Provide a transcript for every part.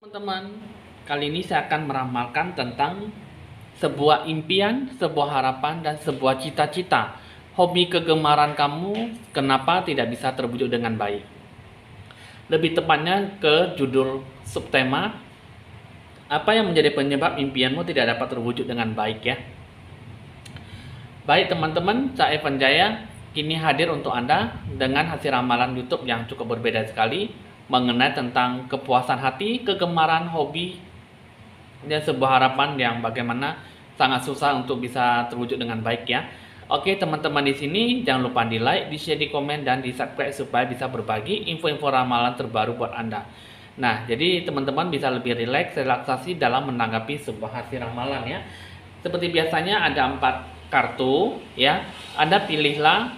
Teman-teman, kali ini saya akan meramalkan tentang sebuah impian, sebuah harapan, dan sebuah cita-cita. Hobi kegemaran kamu, kenapa tidak bisa terwujud dengan baik? Lebih tepatnya ke judul subtema, apa yang menjadi penyebab impianmu tidak dapat terwujud dengan baik ya? Baik teman-teman, saya Evan Jaya kini hadir untuk Anda dengan hasil ramalan YouTube yang cukup berbeda sekali mengenai tentang kepuasan hati, kegemaran, hobi, dan sebuah harapan yang bagaimana sangat susah untuk bisa terwujud dengan baik ya. Oke teman-teman, di sini jangan lupa di like, di share, di komen, dan di subscribe supaya bisa berbagi info-info ramalan terbaru buat Anda. Nah, jadi teman-teman bisa lebih relaksasi dalam menanggapi sebuah hasil ramalan ya. Seperti biasanya ada 4 kartu ya. Anda pilihlah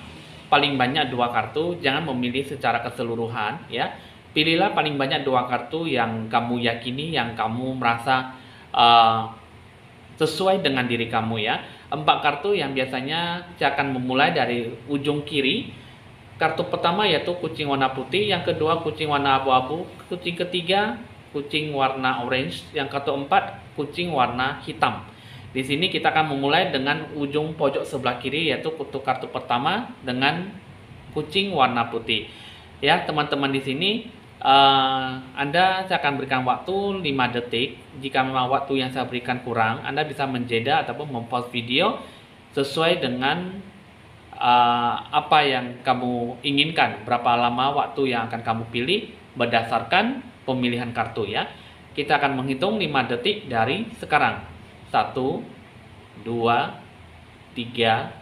paling banyak 2 kartu, jangan memilih secara keseluruhan ya. Pilihlah paling banyak 2 kartu yang kamu yakini, yang kamu merasa sesuai dengan diri kamu ya. 4 kartu yang biasanya saya akan memulai dari ujung kiri. Kartu pertama yaitu kucing warna putih, yang kedua kucing warna abu-abu, kucing ketiga kucing warna orange, yang keempat kucing warna hitam. Di sini kita akan memulai dengan ujung pojok sebelah kiri yaitu kartu pertama dengan kucing warna putih. Ya, teman-teman, di sini Anda saya akan berikan waktu 5 detik. Jika memang waktu yang saya berikan kurang, Anda bisa menjeda ataupun mempause video sesuai dengan apa yang kamu inginkan, berapa lama waktu yang akan kamu pilih berdasarkan pemilihan kartu ya. Kita akan menghitung 5 detik dari sekarang. 1, 2, 3,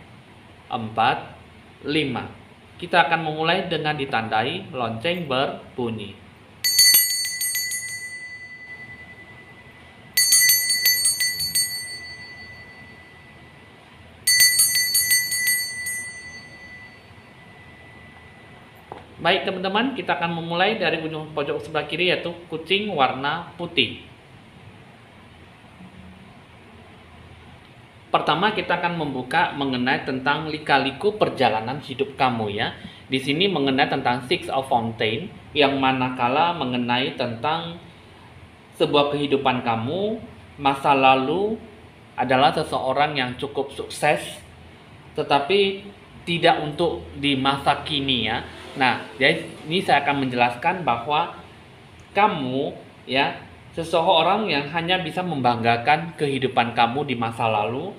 4, 5. Kita akan memulai dengan ditandai lonceng berbunyi. Baik teman-teman, kita akan memulai dari ujung pojok sebelah kiri yaitu kucing warna putih. Pertama kita akan membuka mengenai tentang lika-liku perjalanan hidup kamu ya. Di sini mengenai tentang Six of Fountain, yang manakala mengenai tentang sebuah kehidupan kamu, masa lalu adalah seseorang yang cukup sukses, tetapi tidak untuk di masa kini ya. Nah, jadi ini saya akan menjelaskan bahwa kamu ya seseorang yang hanya bisa membanggakan kehidupan kamu di masa lalu,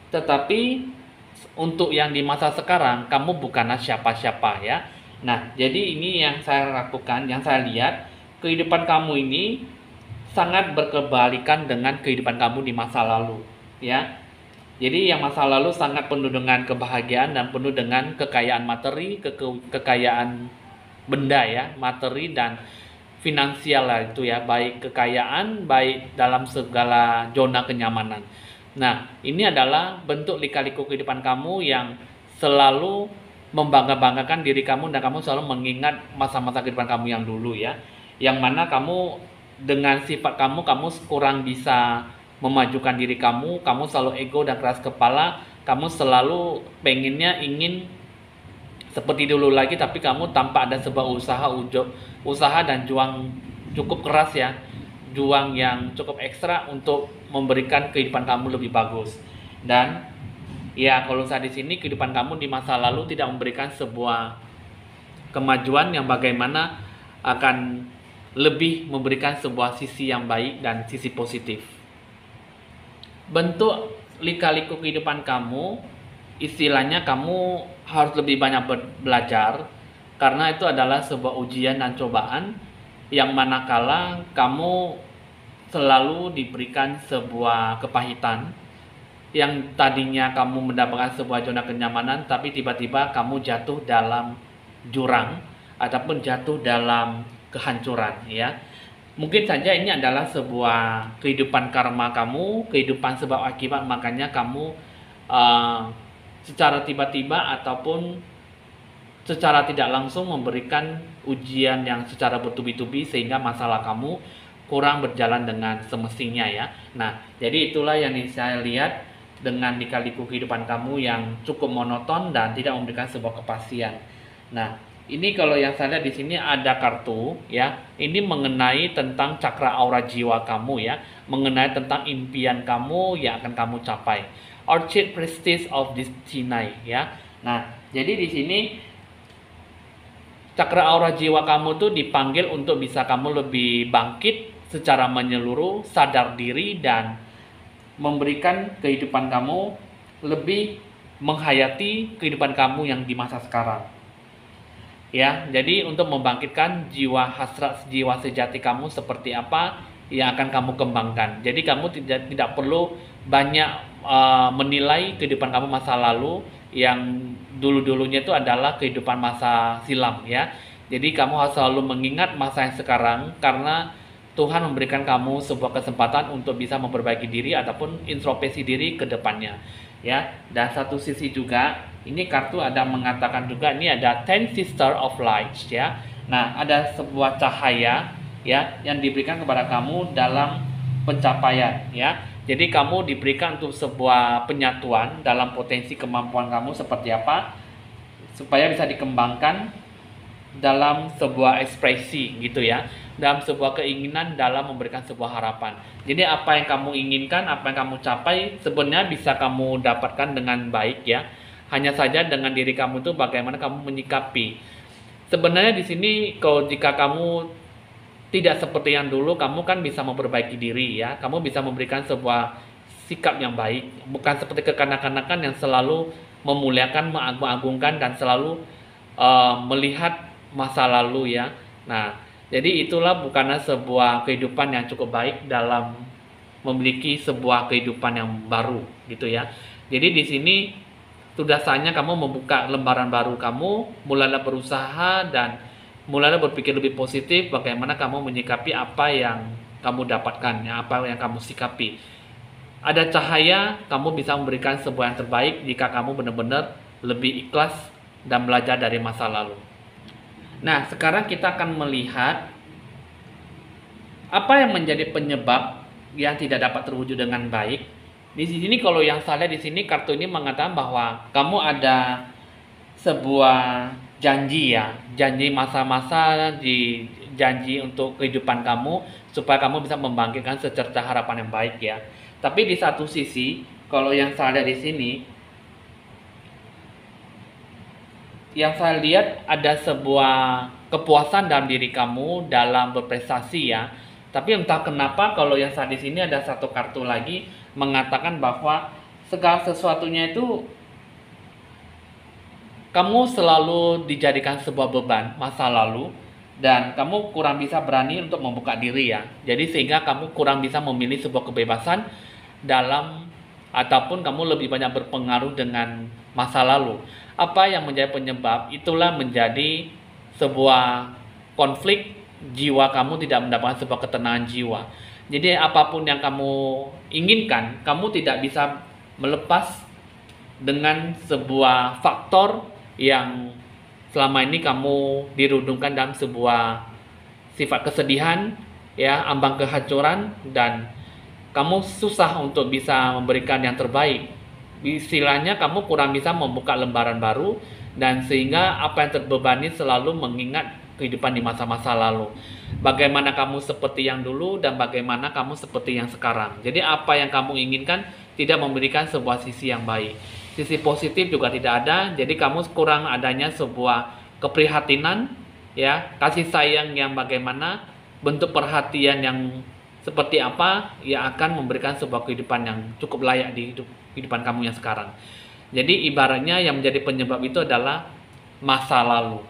tetapi untuk yang di masa sekarang kamu bukanlah siapa-siapa ya. Nah, jadi ini yang saya lakukan, yang saya lihat, kehidupan kamu ini sangat berkebalikan dengan kehidupan kamu di masa lalu ya. Jadi yang masa lalu sangat penuh dengan kebahagiaan dan penuh dengan kekayaan materi, kekayaan benda ya, materi dan finansial lah itu ya, baik kekayaan, baik dalam segala zona kenyamanan. Nah, ini adalah bentuk lika-liku kehidupan kamu yang selalu membangga-banggakan diri kamu dan kamu selalu mengingat masa-masa kehidupan kamu yang dulu ya. Yang mana kamu dengan sifat kamu kurang bisa memajukan diri kamu selalu ego dan keras kepala, kamu selalu pengennya ingin seperti dulu lagi, tapi kamu tanpa ada sebuah usaha dan juang cukup keras ya, juang yang cukup ekstra untuk memberikan kehidupan kamu lebih bagus. Dan ya kalau saya di sini, kehidupan kamu di masa lalu tidak memberikan sebuah kemajuan yang bagaimana akan lebih memberikan sebuah sisi yang baik dan sisi positif. Bentuk lika-liku kehidupan kamu, istilahnya kamu harus lebih banyak belajar, karena itu adalah sebuah ujian dan cobaan yang manakala kamu selalu diberikan sebuah kepahitan, yang tadinya kamu mendapatkan sebuah zona kenyamanan, tapi tiba-tiba kamu jatuh dalam jurang ataupun jatuh dalam kehancuran ya. Mungkin saja ini adalah sebuah kehidupan karma kamu, kehidupan sebab akibat, makanya kamu secara tiba-tiba ataupun secara tidak langsung memberikan ujian yang secara bertubi-tubi sehingga masalah kamu kurang berjalan dengan semestinya ya. Nah, jadi itulah yang saya lihat dengan lika-liku kehidupan kamu yang cukup monoton dan tidak memberikan sebuah kepastian. Nah, Ini kalau yang saya lihat di sini ada kartu ya. Ini mengenai tentang cakra aura jiwa kamu ya, mengenai tentang impian kamu yang akan kamu capai. Orchid Priestess of Destiny ya. Nah, jadi di sini cakra aura jiwa kamu tuh dipanggil untuk bisa kamu lebih bangkit secara menyeluruh, sadar diri dan memberikan kehidupan kamu lebih menghayati kehidupan kamu yang di masa sekarang. Ya, jadi untuk membangkitkan jiwa hasrat, jiwa sejati kamu seperti apa yang akan kamu kembangkan. Jadi kamu tidak perlu banyak menilai kehidupan kamu masa lalu yang dulu-dulunya itu adalah kehidupan masa silam ya. Jadi kamu harus selalu mengingat masa yang sekarang karena Tuhan memberikan kamu sebuah kesempatan untuk bisa memperbaiki diri ataupun introspeksi diri ke depannya ya. Dan satu sisi juga ini kartu ada mengatakan juga ini ada Ten Sister of Lights ya. Nah, ada sebuah cahaya ya yang diberikan kepada kamu dalam pencapaian ya. Jadi kamu diberikan untuk sebuah penyatuan dalam potensi kemampuan kamu seperti apa supaya bisa dikembangkan dalam sebuah ekspresi gitu ya, dalam sebuah keinginan dalam memberikan sebuah harapan. Jadi apa yang kamu inginkan, apa yang kamu capai sebenarnya bisa kamu dapatkan dengan baik ya. Hanya saja dengan diri kamu tuh bagaimana kamu menyikapi. Sebenarnya di sini kalau jika kamu tidak seperti yang dulu, kamu kan bisa memperbaiki diri ya. Kamu bisa memberikan sebuah sikap yang baik, bukan seperti kekanak-kanakan yang selalu memuliakan, mengagungkan dan selalu melihat masa lalu ya. Nah, jadi itulah bukanlah sebuah kehidupan yang cukup baik dalam memiliki sebuah kehidupan yang baru gitu ya. Jadi di sini sudah saatnya kamu membuka lembaran baru kamu, mulailah berusaha dan mulailah berpikir lebih positif bagaimana kamu menyikapi apa yang kamu dapatkan, ya, apa yang kamu sikapi. Ada cahaya, kamu bisa memberikan sebuah yang terbaik jika kamu benar-benar lebih ikhlas dan belajar dari masa lalu. Nah, sekarang kita akan melihat apa yang menjadi penyebab yang tidak dapat terwujud dengan baik. Di sini kalau yang saya lihat di sini kartu ini mengatakan bahwa kamu ada sebuah janji ya, janji masa-masa di janji untuk kehidupan kamu supaya kamu bisa membangkitkan secerca harapan yang baik ya. Tapi di satu sisi kalau yang saya lihat di sini, yang saya lihat ada sebuah kepuasan dalam diri kamu dalam berprestasi ya. Tapi entah kenapa kalau yang saat di sini ada satu kartu lagi mengatakan bahwa segala sesuatunya itu kamu selalu dijadikan sebuah beban masa lalu dan kamu kurang bisa berani untuk membuka diri ya. Jadi sehingga kamu kurang bisa memilih sebuah kebebasan dalam ataupun kamu lebih banyak berpengaruh dengan masa lalu. Apa yang menjadi penyebab itulah menjadi sebuah konflik jiwa, kamu tidak mendapatkan sebuah ketenangan jiwa. Jadi apapun yang kamu inginkan, kamu tidak bisa melepas dengan sebuah faktor yang selama ini kamu dirundungkan dalam sebuah sifat kesedihan, ya, ambang kehancuran, dan kamu susah untuk bisa memberikan yang terbaik. Istilahnya kamu kurang bisa membuka lembaran baru dan sehingga apa yang terbebani selalu mengingat kehidupan di masa-masa lalu. Bagaimana kamu seperti yang dulu dan bagaimana kamu seperti yang sekarang. Jadi apa yang kamu inginkan tidak memberikan sebuah sisi yang baik. Sisi positif juga tidak ada. Jadi kamu kurang adanya sebuah keprihatinan, ya, kasih sayang yang bagaimana, bentuk perhatian yang seperti apa yang akan memberikan sebuah kehidupan yang cukup layak di kehidupan kamu yang sekarang. Jadi ibaratnya yang menjadi penyebab itu adalah masa lalu.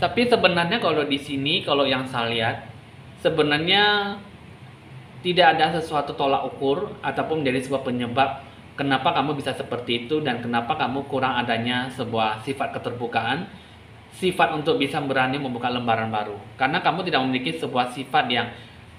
Tapi sebenarnya kalau di sini, kalau yang saya lihat, sebenarnya tidak ada sesuatu tolak ukur ataupun menjadi sebuah penyebab kenapa kamu bisa seperti itu dan kenapa kamu kurang adanya sebuah sifat keterbukaan, sifat untuk bisa berani membuka lembaran baru. Karena kamu tidak memiliki sebuah sifat yang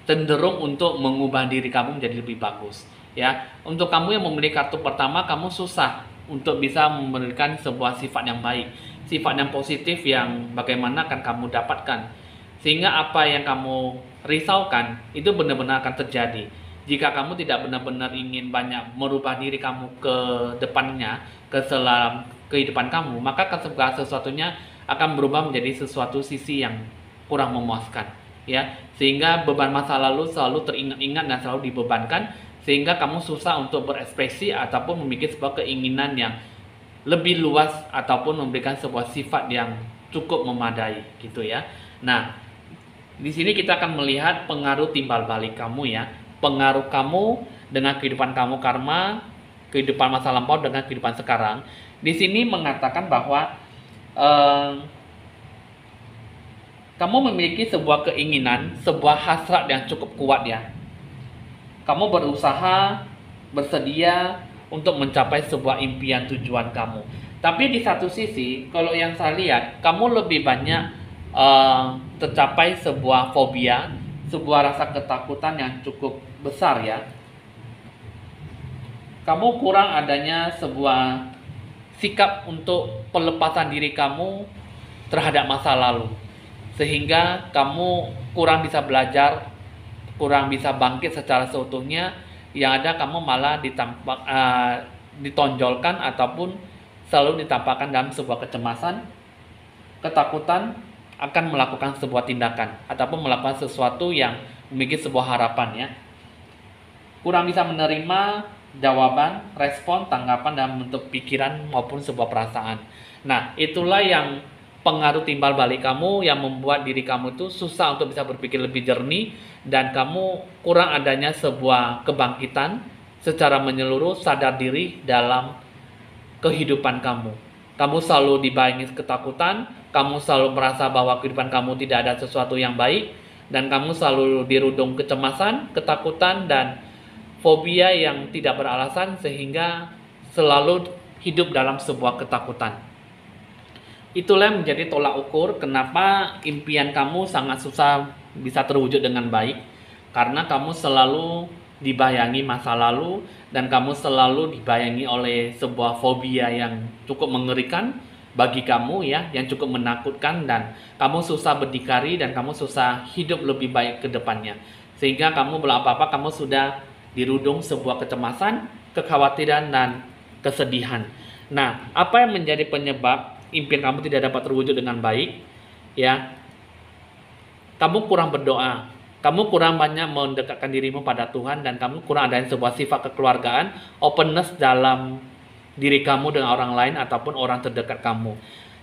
cenderung untuk mengubah diri kamu menjadi lebih bagus. Ya, untuk kamu yang memiliki kartu pertama, kamu susah untuk bisa memberikan sebuah sifat yang baik, sifat yang positif yang bagaimana akan kamu dapatkan. Sehingga apa yang kamu risaukan itu benar-benar akan terjadi. Jika kamu tidak benar-benar ingin banyak merubah diri kamu ke depannya, ke dalam kehidupan kamu, maka segala sesuatunya akan berubah menjadi sesuatu sisi yang kurang memuaskan, ya. Sehingga beban masa lalu selalu teringat-ingat dan selalu dibebankan, sehingga kamu susah untuk berekspresi ataupun memiliki sebuah keinginan yang lebih luas ataupun memberikan sebuah sifat yang cukup memadai, gitu ya. Nah, di sini kita akan melihat pengaruh timbal balik kamu, ya. Pengaruh kamu dengan kehidupan kamu karma, kehidupan masa lampau dengan kehidupan sekarang. Di sini mengatakan bahwa kamu memiliki sebuah keinginan, sebuah hasrat yang cukup kuat, ya. Kamu berusaha, bersedia untuk mencapai sebuah impian tujuan kamu. Tapi di satu sisi, kalau yang saya lihat, kamu lebih banyak tercapai sebuah fobia, sebuah rasa ketakutan yang cukup besar, ya. Kamu kurang adanya sebuah sikap untuk pelepasan diri kamu terhadap masa lalu, sehingga kamu kurang bisa belajar, kurang bisa bangkit secara seutuhnya. Yang ada kamu malah ditonjolkan ataupun selalu ditampakkan dalam sebuah kecemasan, ketakutan akan melakukan sebuah tindakan ataupun melakukan sesuatu yang memiliki sebuah harapan, ya. Kurang bisa menerima jawaban, respon, tanggapan dalam bentuk pikiran maupun sebuah perasaan. Nah, itulah yang pengaruh timbal balik kamu yang membuat diri kamu itu susah untuk bisa berpikir lebih jernih, dan kamu kurang adanya sebuah kebangkitan secara menyeluruh, sadar diri dalam kehidupan kamu. Kamu selalu dibayangi ketakutan, kamu selalu merasa bahwa kehidupan kamu tidak ada sesuatu yang baik, dan kamu selalu dirudung kecemasan, ketakutan, dan fobia yang tidak beralasan, sehingga selalu hidup dalam sebuah ketakutan. Itulah yang menjadi tolak ukur kenapa impian kamu sangat susah bisa terwujud dengan baik, karena kamu selalu dibayangi masa lalu dan kamu selalu dibayangi oleh sebuah fobia yang cukup mengerikan bagi kamu, ya, yang cukup menakutkan, dan kamu susah berdikari dan kamu susah hidup lebih baik ke depannya. Sehingga kamu belum apa-apa, kamu sudah dirudung sebuah kecemasan, kekhawatiran, dan kesedihan. Nah, apa yang menjadi penyebab impian kamu tidak dapat terwujud dengan baik, ya? Kamu kurang berdoa, kamu kurang banyak mendekatkan dirimu pada Tuhan, dan kamu kurang adanya sebuah sifat kekeluargaan, openness dalam diri kamu dengan orang lain ataupun orang terdekat kamu,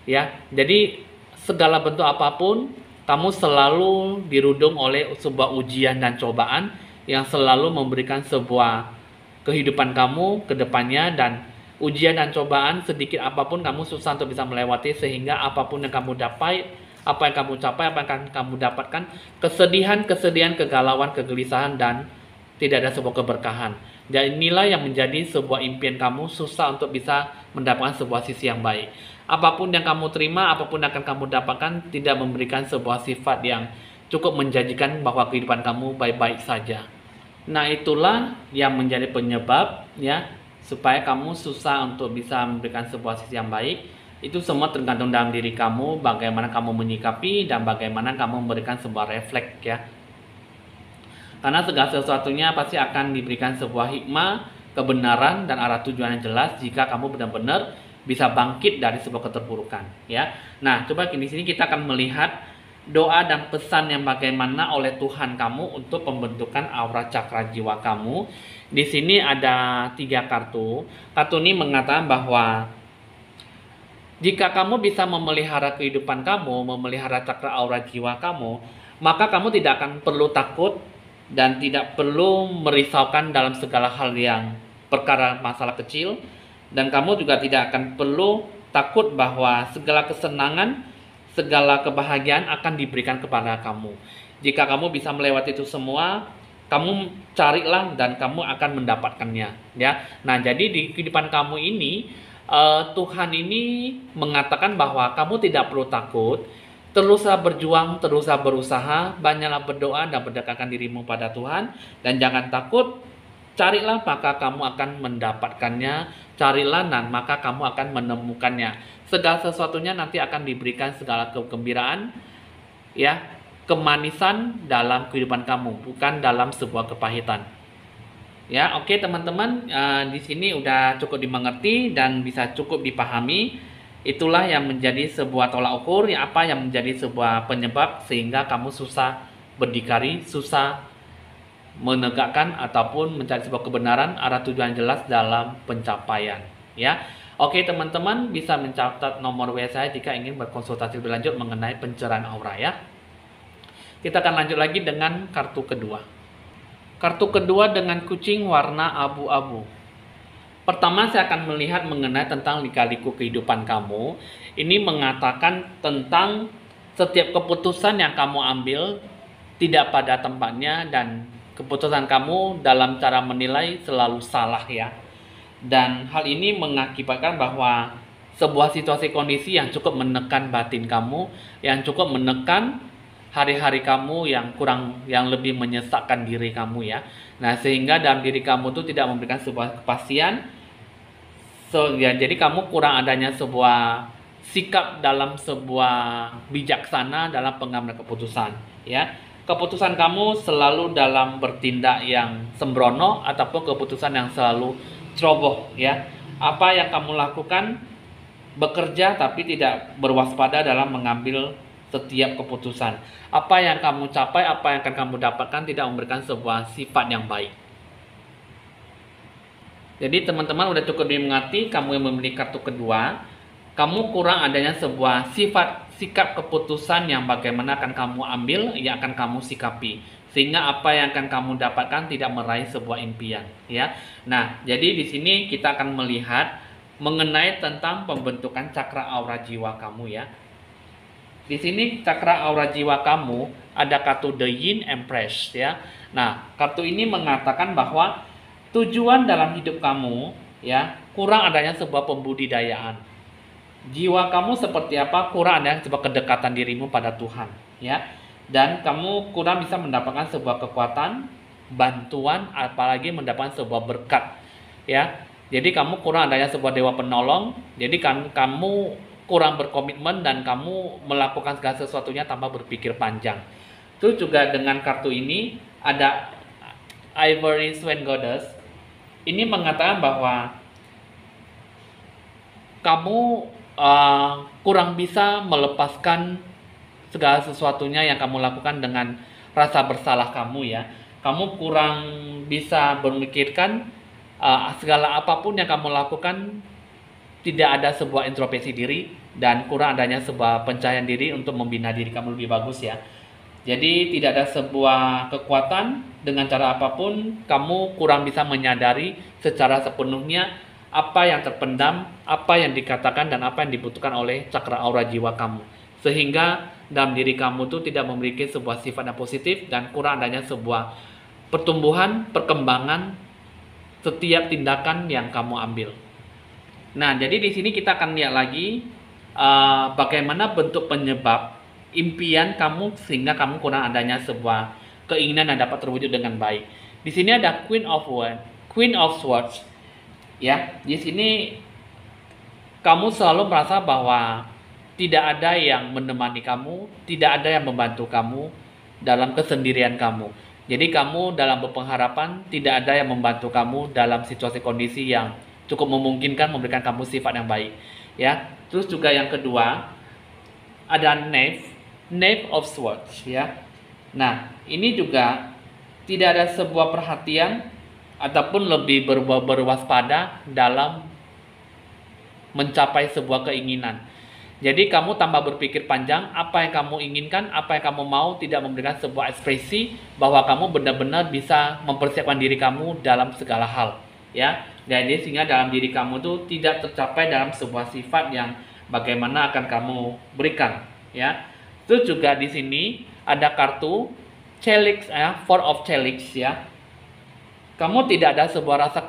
ya. Jadi segala bentuk apapun, kamu selalu dirudung oleh sebuah ujian dan cobaan yang selalu memberikan sebuah kehidupan kamu ke depannya, dan ujian dan cobaan sedikit apapun kamu susah untuk bisa melewati, sehingga apapun yang kamu dapat, apa yang kamu capai, apa yang akan kamu dapatkan, kesedihan, kegalauan, kegelisahan, dan tidak ada sebuah keberkahan. Dan inilah yang menjadi sebuah impian kamu susah untuk bisa mendapatkan sebuah sisi yang baik. Apapun yang kamu terima, apapun yang akan kamu dapatkan, tidak memberikan sebuah sifat yang cukup menjanjikan bahwa kehidupan kamu baik-baik saja. Nah, itulah yang menjadi penyebab, ya, supaya kamu susah untuk bisa memberikan sebuah sisi yang baik. Itu semua tergantung dalam diri kamu, bagaimana kamu menyikapi dan bagaimana kamu memberikan sebuah refleks, ya. Karena segala sesuatunya pasti akan diberikan sebuah hikmah, kebenaran, dan arah tujuan yang jelas jika kamu benar-benar bisa bangkit dari sebuah keterpurukan, ya. Nah, coba di sini kita akan melihat doa dan pesan yang bagaimana oleh Tuhan kamu untuk pembentukan aura cakra jiwa kamu. Di sini ada 3 kartu. Kartu ini mengatakan bahwa jika kamu bisa memelihara kehidupan kamu, memelihara cakra aura jiwa kamu, maka kamu tidak akan perlu takut dan tidak perlu merisaukan dalam segala hal yang perkara masalah kecil, dan kamu juga tidak akan perlu takut bahwa segala kesenangan, segala kebahagiaan akan diberikan kepada kamu. Jika kamu bisa melewati itu semua, kamu carilah dan kamu akan mendapatkannya, ya. Nah, jadi di kehidupan kamu ini, Tuhan ini mengatakan bahwa kamu tidak perlu takut, teruslah berjuang, teruslah berusaha, banyaklah berdoa dan berdekatkan dirimu pada Tuhan, dan jangan takut. Carilah maka kamu akan mendapatkannya, carilah dan maka kamu akan menemukannya. Segala sesuatunya nanti akan diberikan segala kegembiraan, ya, kemanisan dalam kehidupan kamu, bukan dalam sebuah kepahitan. Ya, oke teman-teman, di sini udah cukup dimengerti dan bisa cukup dipahami. Itulah yang menjadi sebuah tolak ukur, apa yang menjadi sebuah penyebab sehingga kamu susah berdikari, susah menegakkan ataupun mencari sebuah kebenaran, arah tujuan jelas dalam pencapaian. Ya, oke teman-teman, bisa mencatat nomor WA saya jika ingin berkonsultasi lebih lanjut mengenai pencerahan aura ya. Kita akan lanjut lagi dengan kartu kedua. Kartu kedua dengan kucing warna abu-abu. Pertama saya akan melihat mengenai tentang lika-liku kehidupan kamu. Ini mengatakan tentang setiap keputusan yang kamu ambil tidak pada tempatnya dan keputusan kamu dalam cara menilai selalu salah ya. Dan hal ini mengakibatkan bahwa sebuah situasi kondisi yang cukup menekan batin kamu, yang cukup menekan hari-hari kamu yang lebih menyesakkan diri kamu ya. Nah, sehingga dalam diri kamu itu tidak memberikan sebuah kepastian. Jadi kamu kurang adanya sebuah sikap dalam sebuah bijaksana dalam pengambilan keputusan ya. Keputusan kamu selalu dalam bertindak yang sembrono ataupun keputusan yang selalu ceroboh ya. Apa yang kamu lakukan bekerja tapi tidak berwaspada dalam mengambil setiap keputusan. Apa yang kamu capai, apa yang akan kamu dapatkan tidak memberikan sebuah sifat yang baik. Jadi teman-teman udah cukup dimengerti, kamu yang memiliki kartu kedua, kamu kurang adanya sebuah sikap keputusan yang bagaimana akan kamu ambil, yang akan kamu sikapi. Sehingga apa yang akan kamu dapatkan tidak meraih sebuah impian, ya. Nah, jadi di sini kita akan melihat mengenai tentang pembentukan cakra aura jiwa kamu ya. Di sini cakra aura jiwa kamu ada kartu The Yin Empress ya. Nah, kartu ini mengatakan bahwa tujuan dalam hidup kamu ya kurang adanya sebuah pembudidayaan. Jiwa kamu seperti apa, kurang adanya sebuah kedekatan dirimu pada Tuhan ya. Dan kamu kurang bisa mendapatkan sebuah kekuatan, bantuan, apalagi mendapatkan sebuah berkat ya. Jadi kamu kurang adanya sebuah dewa penolong. Jadi kamu kurang berkomitmen dan kamu melakukan segala sesuatunya tanpa berpikir panjang. Terus juga dengan kartu ini ada Ivory Swan Goddess. Ini mengatakan bahwa kamu kurang bisa melepaskan segala sesuatunya yang kamu lakukan dengan rasa bersalah kamu ya. Kamu kurang bisa memikirkan segala apapun yang kamu lakukan, tidak ada sebuah introspeksi diri dan kurang adanya sebuah pencahayaan diri untuk membina diri kamu lebih bagus ya. Jadi tidak ada sebuah kekuatan dengan cara apapun, kamu kurang bisa menyadari secara sepenuhnya apa yang terpendam, apa yang dikatakan dan apa yang dibutuhkan oleh cakra aura jiwa kamu. Sehingga dalam diri kamu tuh tidak memiliki sebuah sifat yang positif dan kurang adanya sebuah pertumbuhan, perkembangan setiap tindakan yang kamu ambil. Nah, jadi di sini kita akan lihat lagi bagaimana bentuk penyebab impian kamu sehingga kamu kurang adanya sebuah keinginan yang dapat terwujud dengan baik. Di sini ada Queen of Swords. Ya, di sini kamu selalu merasa bahwa tidak ada yang menemani kamu, tidak ada yang membantu kamu dalam kesendirian kamu. Jadi kamu dalam berpengharapan tidak ada yang membantu kamu dalam situasi kondisi yang cukup memungkinkan memberikan kamu sifat yang baik ya. Terus juga yang kedua ada Knave of Swords ya. Nah, ini juga tidak ada sebuah perhatian ataupun lebih berwaspada dalam mencapai sebuah keinginan. Jadi kamu tanpa berpikir panjang, apa yang kamu inginkan, apa yang kamu mau, tidak memberikan sebuah ekspresi bahwa kamu benar-benar bisa mempersiapkan diri kamu dalam segala hal ya. Jadi sehingga dalam diri kamu tuh tidak tercapai dalam sebuah sifat yang bagaimana akan kamu berikan ya. Terus juga di sini ada kartu Calyx ya, Four of Calyx ya. Kamu tidak ada sebuah rasa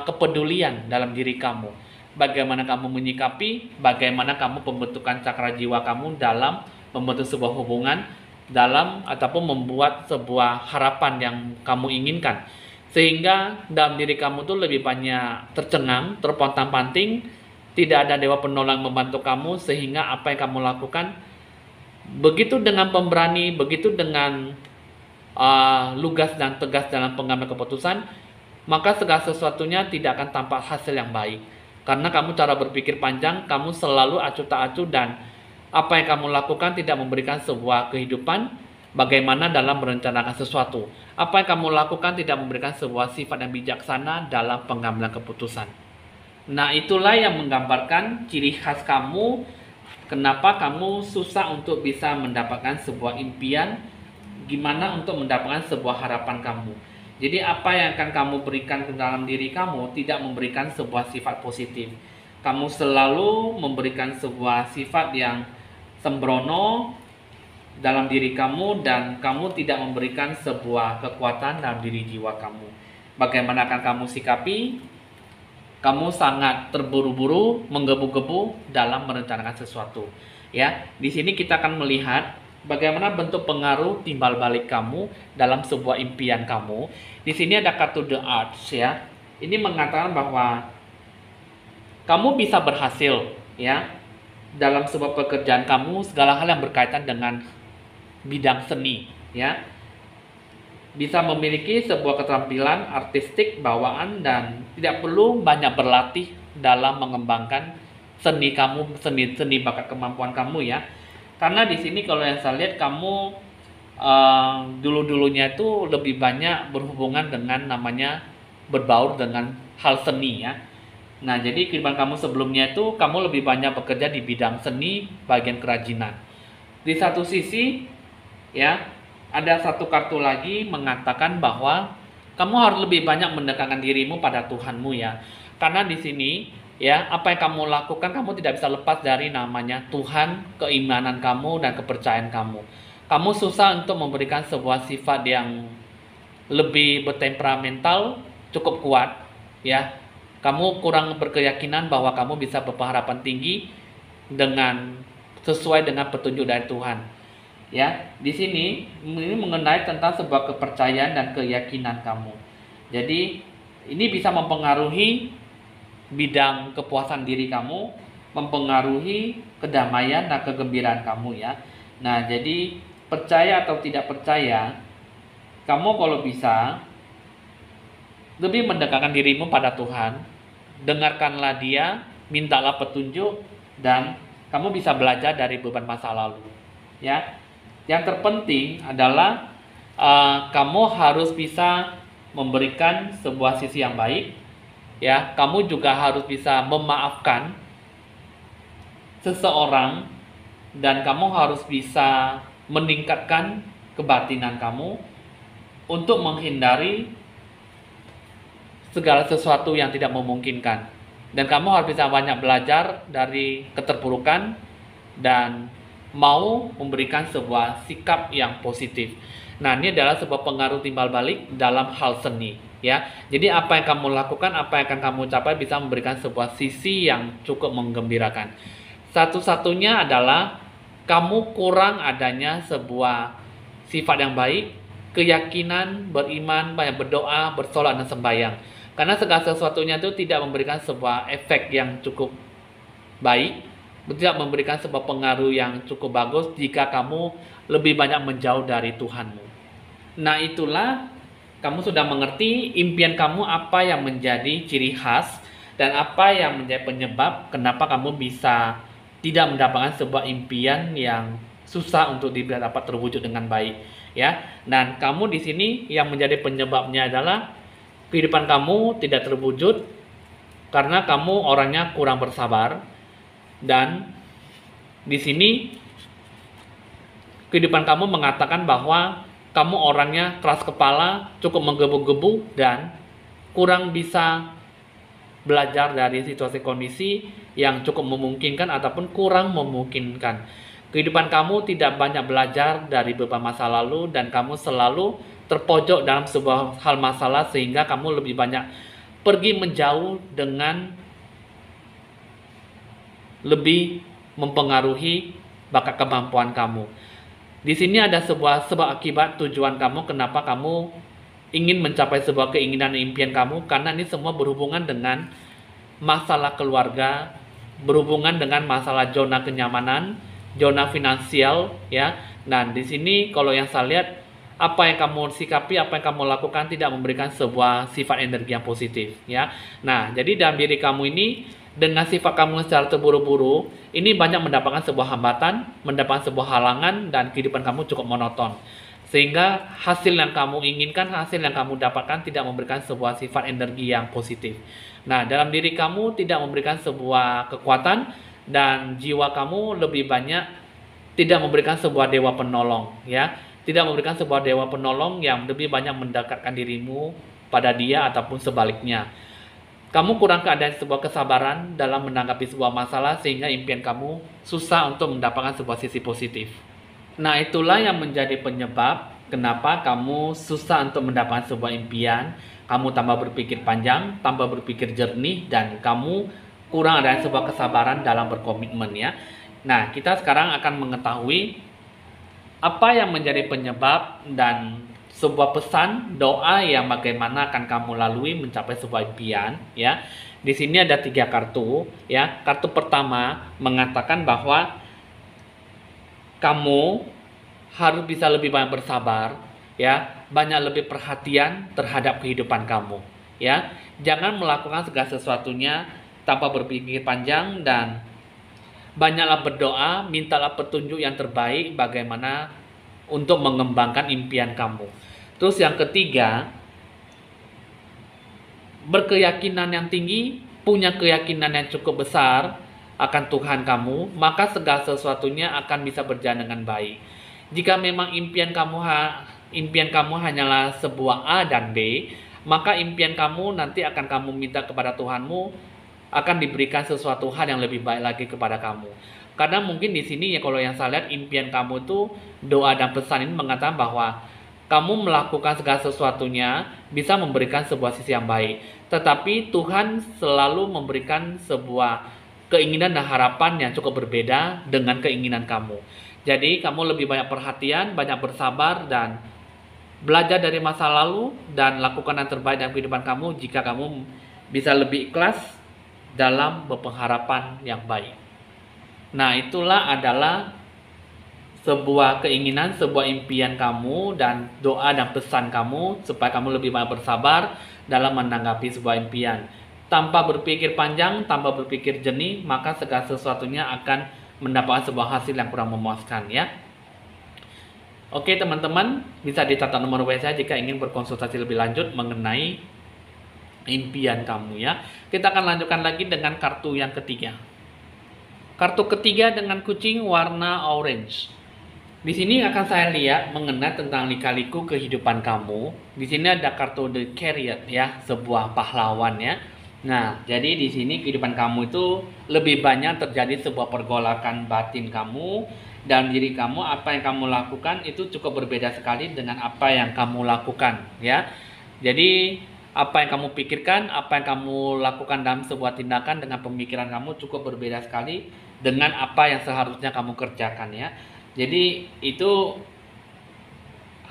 kepedulian dalam diri kamu. Bagaimana kamu menyikapi, bagaimana kamu pembentukan cakra jiwa kamu dalam membentuk sebuah hubungan, dalam ataupun membuat sebuah harapan yang kamu inginkan. Sehingga dalam diri kamu tuh lebih banyak tercengang, terpontang-panting, tidak ada dewa penolong membantu kamu, sehingga apa yang kamu lakukan begitu dengan pemberani, begitu dengan lugas dan tegas dalam pengambilan keputusan, maka segala sesuatunya tidak akan tampak hasil yang baik. Karena kamu cara berpikir panjang, kamu selalu acuh tak acuh, dan apa yang kamu lakukan tidak memberikan sebuah kehidupan bagaimana dalam merencanakan sesuatu. Apa yang kamu lakukan tidak memberikan sebuah sifat yang bijaksana dalam pengambilan keputusan. Nah, itulah yang menggambarkan ciri khas kamu, kenapa kamu susah untuk bisa mendapatkan sebuah impian, gimana untuk mendapatkan sebuah harapan kamu. Jadi apa yang akan kamu berikan ke dalam diri kamu tidak memberikan sebuah sifat positif. Kamu selalu memberikan sebuah sifat yang sembrono dalam diri kamu, dan kamu tidak memberikan sebuah kekuatan dalam diri jiwa kamu. Bagaimana akan kamu sikapi? Kamu sangat terburu-buru, menggebu-gebu dalam merencanakan sesuatu. Ya, di sini kita akan melihat bagaimana bentuk pengaruh timbal balik kamu dalam sebuah impian kamu. Di sini ada kartu The Arts ya. Ini mengatakan bahwa kamu bisa berhasil ya dalam sebuah pekerjaan kamu, segala hal yang berkaitan dengan bidang seni ya. Bisa memiliki sebuah keterampilan artistik bawaan dan tidak perlu banyak berlatih dalam mengembangkan seni kamu, seni bakat kemampuan kamu ya. Karena di sini kalau yang saya lihat kamu dulu-dulunya itu lebih banyak berhubungan dengan namanya berbaur dengan hal seni ya. Nah, jadi kehidupan kamu sebelumnya itu kamu lebih banyak bekerja di bidang seni, bagian kerajinan. Di satu sisi ya, ada satu kartu lagi mengatakan bahwa kamu harus lebih banyak mendekatkan dirimu pada Tuhanmu ya. Karena di sini ya, apa yang kamu lakukan kamu tidak bisa lepas dari namanya Tuhan, keimanan kamu dan kepercayaan kamu. Kamu susah untuk memberikan sebuah sifat yang lebih bertemperamental, cukup kuat ya. Kamu kurang berkeyakinan bahwa kamu bisa berharapan tinggi dengan sesuai dengan petunjuk dari Tuhan. Ya, di sini ini mengenai tentang sebuah kepercayaan dan keyakinan kamu. Jadi ini bisa mempengaruhi bidang kepuasan diri kamu, mempengaruhi kedamaian dan kegembiraan kamu ya. Nah, jadi percaya atau tidak percaya, kamu kalau bisa lebih mendekatkan dirimu pada Tuhan, dengarkanlah Dia, mintalah petunjuk, dan kamu bisa belajar dari beban masa lalu ya. Yang terpenting adalah kamu harus bisa memberikan sebuah sisi yang baik ya. Kamu juga harus bisa memaafkan seseorang, dan kamu harus bisa meningkatkan kebatinan kamu untuk menghindari segala sesuatu yang tidak memungkinkan. Dan kamu harus bisa banyak belajar dari keterpurukan dan mau memberikan sebuah sikap yang positif. Nah, ini adalah sebuah pengaruh timbal balik dalam hal seni ya. Jadi apa yang kamu lakukan, apa yang akan kamu capai bisa memberikan sebuah sisi yang cukup menggembirakan. Satu-satunya adalah kamu kurang adanya sebuah sifat yang baik, keyakinan, beriman, banyak berdoa, bersolat dan sembahyang. Karena segala sesuatunya itu tidak memberikan sebuah efek yang cukup baik, tidak memberikan sebuah pengaruh yang cukup bagus jika kamu lebih banyak menjauh dari Tuhanmu. Nah, itulah kamu sudah mengerti impian kamu apa yang menjadi ciri khas dan apa yang menjadi penyebab kenapa kamu bisa tidak mendapatkan sebuah impian yang susah untuk dapat terwujud dengan baik ya. Dan kamu di sini yang menjadi penyebabnya adalah kehidupan kamu tidak terwujud karena kamu orangnya kurang bersabar. Dan di sini kehidupan kamu mengatakan bahwa kamu orangnya keras kepala, cukup menggebu-gebu, dan kurang bisa belajar dari situasi kondisi yang cukup memungkinkan ataupun kurang memungkinkan. Kehidupan kamu tidak banyak belajar dari beberapa masa lalu, dan kamu selalu terpojok dalam sebuah hal masalah sehingga kamu lebih banyak pergi menjauh dengan lebih mempengaruhi bakat kemampuan kamu. Di sini ada sebuah sebab akibat tujuan kamu, kenapa kamu ingin mencapai sebuah keinginan impian kamu, karena ini semua berhubungan dengan masalah keluarga, berhubungan dengan masalah zona kenyamanan, zona finansial ya. Nah, di sini kalau yang saya lihat, apa yang kamu sikapi, apa yang kamu lakukan tidak memberikan sebuah sifat energi yang positif ya. Nah, jadi dalam diri kamu ini dengan sifat kamu secara terburu-buru, ini banyak mendapatkan sebuah hambatan, mendapatkan sebuah halangan, dan kehidupan kamu cukup monoton. Sehingga hasil yang kamu inginkan, hasil yang kamu dapatkan tidak memberikan sebuah sifat energi yang positif. Nah, dalam diri kamu tidak memberikan sebuah kekuatan, dan jiwa kamu lebih banyak tidak memberikan sebuah dewa penolong, ya. Tidak memberikan sebuah dewa penolong yang lebih banyak mendekatkan dirimu pada dia ataupun sebaliknya. Kamu kurang keadaan sebuah kesabaran dalam menanggapi sebuah masalah sehingga impian kamu susah untuk mendapatkan sebuah sisi positif. Nah, itulah yang menjadi penyebab kenapa kamu susah untuk mendapatkan sebuah impian. Kamu tambah berpikir panjang, tambah berpikir jernih, dan kamu kurang ada sebuah kesabaran dalam berkomitmen, ya. Nah, kita sekarang akan mengetahui apa yang menjadi penyebab dan sebuah pesan doa yang bagaimana akan kamu lalui mencapai sebuah impian, ya. Di sini ada 3 kartu, ya. Kartu pertama mengatakan bahwa kamu harus bisa lebih banyak bersabar, ya. Banyak lebih perhatian terhadap kehidupan kamu, ya. Jangan melakukan segala sesuatunya tanpa berpikir panjang, dan banyaklah berdoa, mintalah petunjuk yang terbaik bagaimana untuk mengembangkan impian kamu. Terus yang ketiga, berkeyakinan yang tinggi, punya keyakinan yang cukup besar akan Tuhan kamu, maka segala sesuatunya akan bisa berjalan dengan baik. Jika memang impian kamu hanyalah sebuah A dan B, maka impian kamu nanti akan kamu minta kepada Tuhanmu, akan diberikan sesuatu hal yang lebih baik lagi kepada kamu. Karena mungkin di sini, ya, kalau yang saya lihat impian kamu itu, doa dan pesan ini mengatakan bahwa kamu melakukan segala sesuatunya bisa memberikan sebuah sisi yang baik. Tetapi Tuhan selalu memberikan sebuah keinginan dan harapan yang cukup berbeda dengan keinginan kamu. Jadi kamu lebih banyak perhatian, banyak bersabar, dan belajar dari masa lalu, dan lakukan yang terbaik dalam kehidupan kamu jika kamu bisa lebih ikhlas dalam berpengharapan yang baik. Nah, itulah adalah sebuah keinginan, sebuah impian kamu, dan doa dan pesan kamu supaya kamu lebih banyak bersabar dalam menanggapi sebuah impian. Tanpa berpikir panjang, tanpa berpikir jernih, maka segala sesuatunya akan mendapatkan sebuah hasil yang kurang memuaskan, ya. Oke teman-teman, bisa dicatat nomor WA saya jika ingin berkonsultasi lebih lanjut mengenai impian kamu, ya. Kita akan lanjutkan lagi dengan kartu yang ketiga. Kartu ketiga dengan kucing warna orange. Di sini akan saya lihat mengenai tentang lika-liku kehidupan kamu. Di sini ada kartu The Chariot, ya, sebuah pahlawan, ya. Nah, jadi di sini kehidupan kamu itu lebih banyak terjadi sebuah pergolakan batin kamu dan diri kamu. Apa yang kamu lakukan itu cukup berbeda sekali dengan apa yang kamu lakukan, ya. Jadi apa yang kamu pikirkan, apa yang kamu lakukan dalam sebuah tindakan dengan pemikiran kamu cukup berbeda sekali dengan apa yang seharusnya kamu kerjakan, ya. Jadi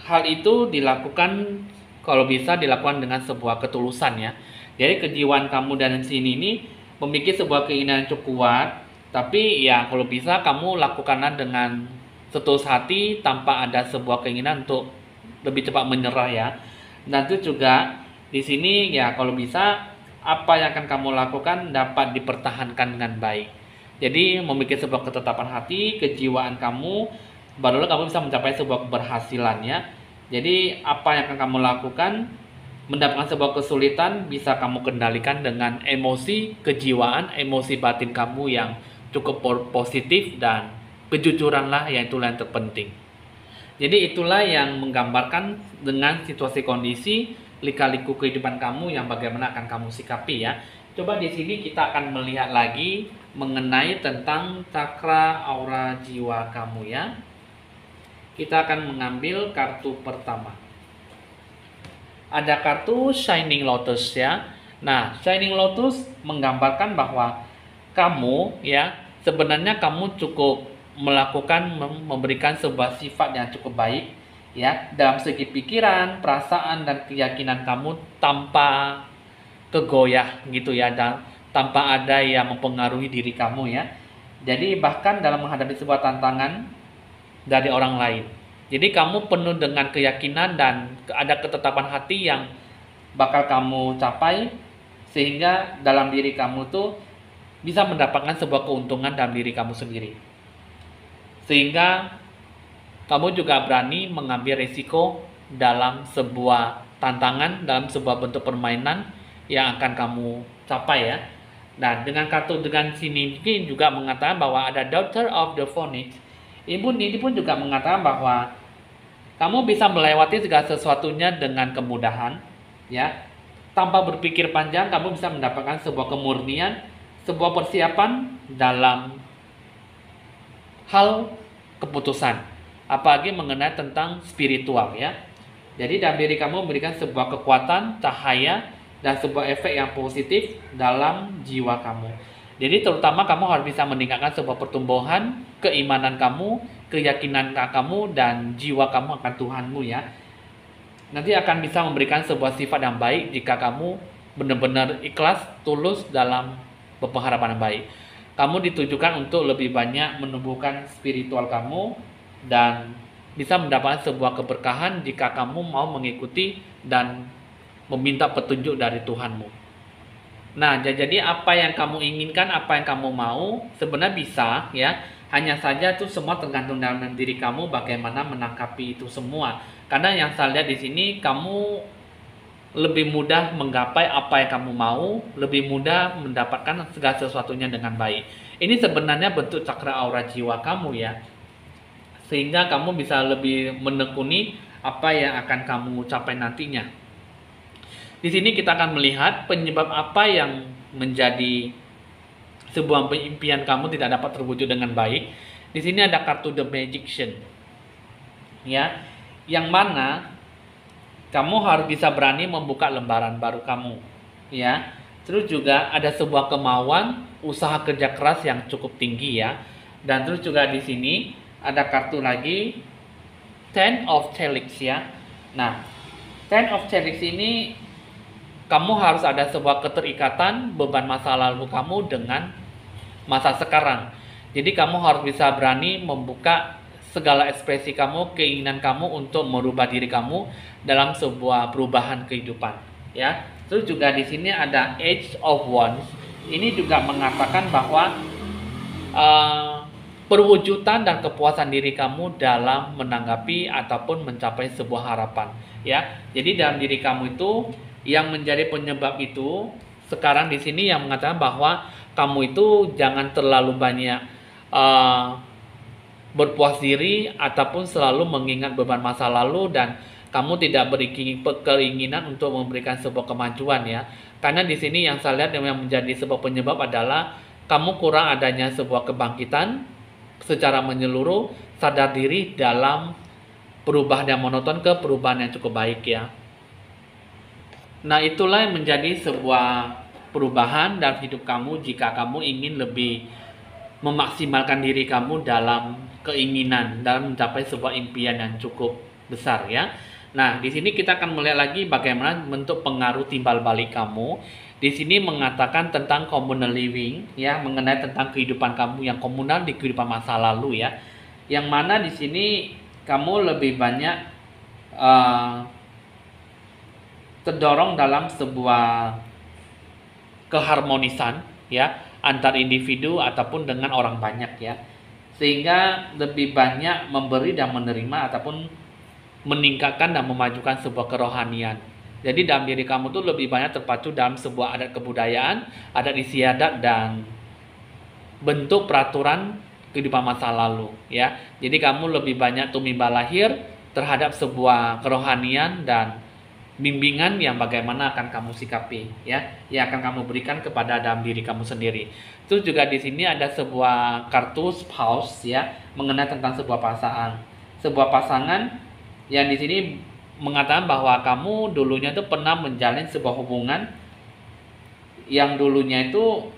hal itu dilakukan, kalau bisa dilakukan dengan sebuah ketulusan, ya. Jadi kejiwaan kamu dan sini ini memiliki sebuah keinginan yang cukup kuat, tapi ya kalau bisa kamu lakukanlah dengan setulus hati tanpa ada sebuah keinginan untuk lebih cepat menyerah, ya. Dan itu juga di sini, ya, kalau bisa apa yang akan kamu lakukan dapat dipertahankan dengan baik. Jadi memiliki sebuah ketetapan hati, kejiwaan kamu, barulah kamu bisa mencapai sebuah keberhasilan, ya. Jadi apa yang akan kamu lakukan, mendapatkan sebuah kesulitan bisa kamu kendalikan dengan emosi, kejiwaan, emosi batin kamu yang cukup positif, dan kejujuranlah yang itulah yang terpenting. Jadi itulah yang menggambarkan dengan situasi kondisi lika-liku kehidupan kamu yang bagaimana akan kamu sikapi, ya. Coba di sini kita akan melihat lagi mengenai tentang cakra aura jiwa kamu, ya. Kita akan mengambil kartu pertama. Ada kartu Shining Lotus, ya. Nah, Shining Lotus menggambarkan bahwa kamu, ya, sebenarnya kamu cukup memberikan sebuah sifat yang cukup baik, ya, dalam segi pikiran, perasaan, dan keyakinan kamu tanpa kegoyah, gitu, ya, dan tanpa ada yang mempengaruhi diri kamu, ya. Jadi bahkan dalam menghadapi sebuah tantangan dari orang lain, jadi kamu penuh dengan keyakinan dan ada ketetapan hati yang bakal kamu capai, sehingga dalam diri kamu tuh bisa mendapatkan sebuah keuntungan dalam diri kamu sendiri. Sehingga kamu juga berani mengambil risiko dalam sebuah tantangan, dalam sebuah bentuk permainan yang akan kamu capai ya. Nah, dengan kartu dengan sini juga mengatakan bahwa ada Daughter of the Phoenix. Ibu ini pun juga mengatakan bahwa kamu bisa melewati segala sesuatunya dengan kemudahan, ya. Tanpa berpikir panjang, kamu bisa mendapatkan sebuah kemurnian, sebuah persiapan dalam hal keputusan, apalagi mengenai tentang spiritual ya. Jadi dalam diri kamu memberikan sebuah kekuatan, cahaya, dan sebuah efek yang positif dalam jiwa kamu. Jadi terutama kamu harus bisa meningkatkan sebuah pertumbuhan, keimanan kamu, keyakinan kamu, dan jiwa kamu akan Tuhanmu ya. Nanti akan bisa memberikan sebuah sifat yang baik jika kamu benar-benar ikhlas, tulus dalam berpengharapan yang baik. Kamu ditujukan untuk lebih banyak menumbuhkan spiritual kamu dan bisa mendapatkan sebuah keberkahan jika kamu mau mengikuti dan meminta petunjuk dari Tuhanmu. Nah, jadi apa yang kamu inginkan, apa yang kamu mau, sebenarnya bisa ya. Hanya saja itu semua tergantung dalam diri kamu bagaimana menangkapi itu semua. Karena yang saya lihat di sini kamu lebih mudah menggapai apa yang kamu mau, lebih mudah mendapatkan segala sesuatunya dengan baik. Ini sebenarnya bentuk cakra aura jiwa kamu ya. Sehingga kamu bisa lebih menekuni apa yang akan kamu capai nantinya. Di sini kita akan melihat penyebab apa yang menjadi sebuah impian kamu tidak dapat terwujud dengan baik. Di sini ada kartu The Magician. Ya, yang mana kamu harus bisa berani membuka lembaran baru kamu. Ya. Terus juga ada sebuah kemauan, usaha kerja keras yang cukup tinggi ya. Dan terus juga di sini ada kartu lagi Ten of Helix ya. Nah, Ten of Helix ini kamu harus ada sebuah keterikatan beban masa lalu kamu dengan masa sekarang. Jadi kamu harus bisa berani membuka segala ekspresi kamu, keinginan kamu untuk merubah diri kamu dalam sebuah perubahan kehidupan. Ya. Terus juga di sini ada Age of Wands. Ini juga mengatakan bahwa perwujudan dan kepuasan diri kamu dalam menanggapi ataupun mencapai sebuah harapan. Ya. Jadi dalam diri kamu itu yang menjadi penyebab itu sekarang di sini yang mengatakan bahwa kamu itu jangan terlalu banyak berpuas diri ataupun selalu mengingat beban masa lalu dan kamu tidak berkeinginan untuk memberikan sebuah kemajuan ya. Karena di sini yang saya lihat yang menjadi sebuah penyebab adalah kamu kurang adanya sebuah kebangkitan secara menyeluruh, sadar diri dalam perubahan yang monoton ke perubahan yang cukup baik ya. Nah, itulah yang menjadi sebuah perubahan dalam hidup kamu jika kamu ingin lebih memaksimalkan diri kamu dalam keinginan, dalam mencapai sebuah impian yang cukup besar ya. Nah, di sini kita akan melihat lagi bagaimana bentuk pengaruh timbal balik kamu. Di sini mengatakan tentang communal living ya, mengenai tentang kehidupan kamu yang komunal di kehidupan masa lalu ya. Yang mana di sini kamu lebih banyak terdorong dalam sebuah keharmonisan ya antar individu ataupun dengan orang banyak ya, sehingga lebih banyak memberi dan menerima ataupun meningkatkan dan memajukan sebuah kerohanian. Jadi dalam diri kamu tuh lebih banyak terpacu dalam sebuah adat kebudayaan, adat istiadat dan bentuk peraturan kehidupan masa lalu ya. Jadi kamu lebih banyak tumimba lahir terhadap sebuah kerohanian dan bimbingan yang bagaimana akan kamu sikapi ya, yang akan kamu berikan kepada dalam diri kamu sendiri. Terus juga di sini ada sebuah kartu spouse ya, mengenai tentang sebuah pasangan. Sebuah pasangan yang di sini mengatakan bahwa kamu dulunya itu pernah menjalin sebuah hubungan yang dulunya itu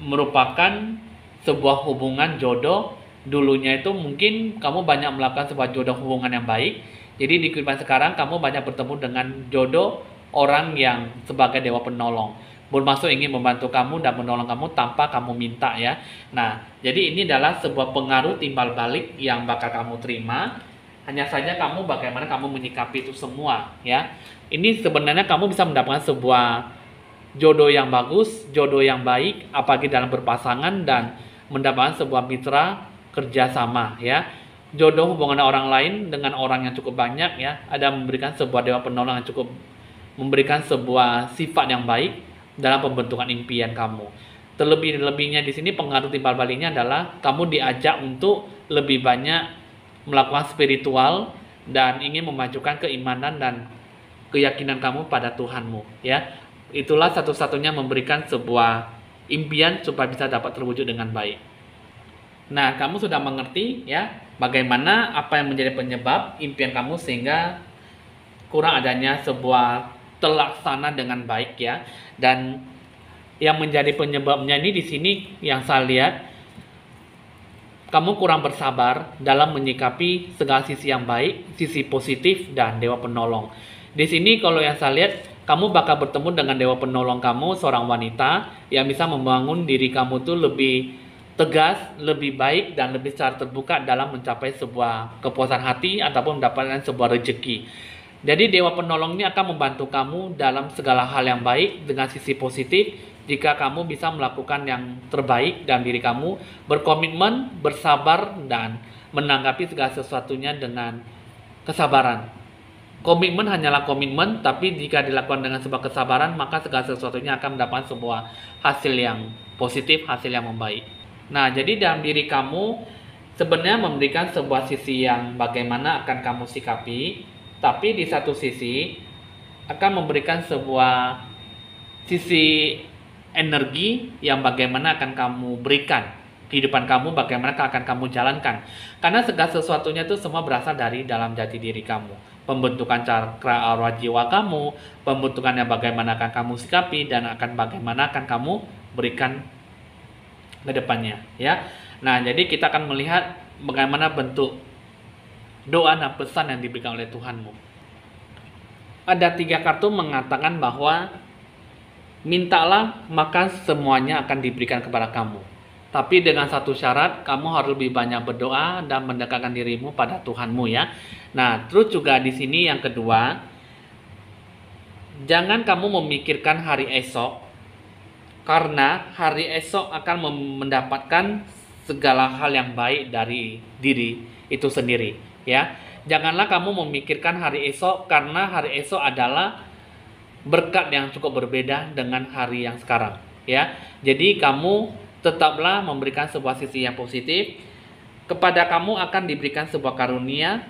merupakan sebuah hubungan jodoh. Dulunya itu mungkin kamu banyak melakukan sebuah jodoh hubungan yang baik. Jadi di kehidupan sekarang kamu banyak bertemu dengan jodoh orang yang sebagai dewa penolong, bermaksud ingin membantu kamu dan menolong kamu tanpa kamu minta ya. Nah, jadi ini adalah sebuah pengaruh timbal balik yang bakal kamu terima. Hanya saja kamu bagaimana kamu menyikapi itu semua ya. Ini sebenarnya kamu bisa mendapatkan sebuah jodoh yang bagus, jodoh yang baik, apalagi dalam berpasangan dan mendapatkan sebuah mitra kerjasama ya. Jodoh hubungan orang lain dengan orang yang cukup banyak ya, ada memberikan sebuah dewa penolong yang cukup memberikan sebuah sifat yang baik dalam pembentukan impian kamu. Terlebih-lebihnya di sini pengaruh timbal baliknya adalah kamu diajak untuk lebih banyak melakukan spiritual dan ingin memajukan keimanan dan keyakinan kamu pada Tuhanmu ya. Itulah satu-satunya memberikan sebuah impian supaya bisa dapat terwujud dengan baik. Nah, kamu sudah mengerti ya bagaimana apa yang menjadi penyebab impian kamu sehingga kurang adanya sebuah terlaksana dengan baik ya. Dan yang menjadi penyebabnya ini di sini yang saya lihat, kamu kurang bersabar dalam menyikapi segala sisi yang baik, sisi positif dan dewa penolong. Di sini kalau yang saya lihat, kamu bakal bertemu dengan dewa penolong kamu, seorang wanita yang bisa membangun diri kamu tuh lebih tegas, lebih baik dan lebih secara terbuka dalam mencapai sebuah kepuasan hati ataupun mendapatkan sebuah rezeki. Jadi dewa penolong ini akan membantu kamu dalam segala hal yang baik dengan sisi positif jika kamu bisa melakukan yang terbaik dalam diri kamu, berkomitmen, bersabar dan menanggapi segala sesuatunya dengan kesabaran. Komitmen hanyalah komitmen, tapi jika dilakukan dengan sebuah kesabaran, maka segala sesuatunya akan mendapat sebuah hasil yang positif, hasil yang membaik. Nah, jadi dalam diri kamu sebenarnya memberikan sebuah sisi yang bagaimana akan kamu sikapi, tapi di satu sisi akan memberikan sebuah sisi energi yang bagaimana akan kamu berikan kehidupan kamu, bagaimana akan kamu jalankan. Karena segala sesuatunya itu semua berasal dari dalam jati diri kamu. Pembentukan cakra aura jiwa kamu, pembentukannya bagaimana akan kamu sikapi dan akan bagaimana akan kamu berikan ke depannya ya. Nah, jadi kita akan melihat bagaimana bentuk doa dan pesan yang diberikan oleh Tuhanmu. Ada 3 kartu mengatakan bahwa mintalah maka semuanya akan diberikan kepada kamu. Tapi dengan satu syarat, kamu harus lebih banyak berdoa dan mendekatkan dirimu pada Tuhanmu ya. Nah, terus juga di sini yang kedua, jangan kamu memikirkan hari esok, karena hari esok akan mendapatkan segala hal yang baik dari diri itu sendiri ya. Janganlah kamu memikirkan hari esok, karena hari esok adalah berkat yang cukup berbeda dengan hari yang sekarang ya. Jadi kamu tetaplah memberikan sebuah sisi yang positif. Kepada kamu akan diberikan sebuah karunia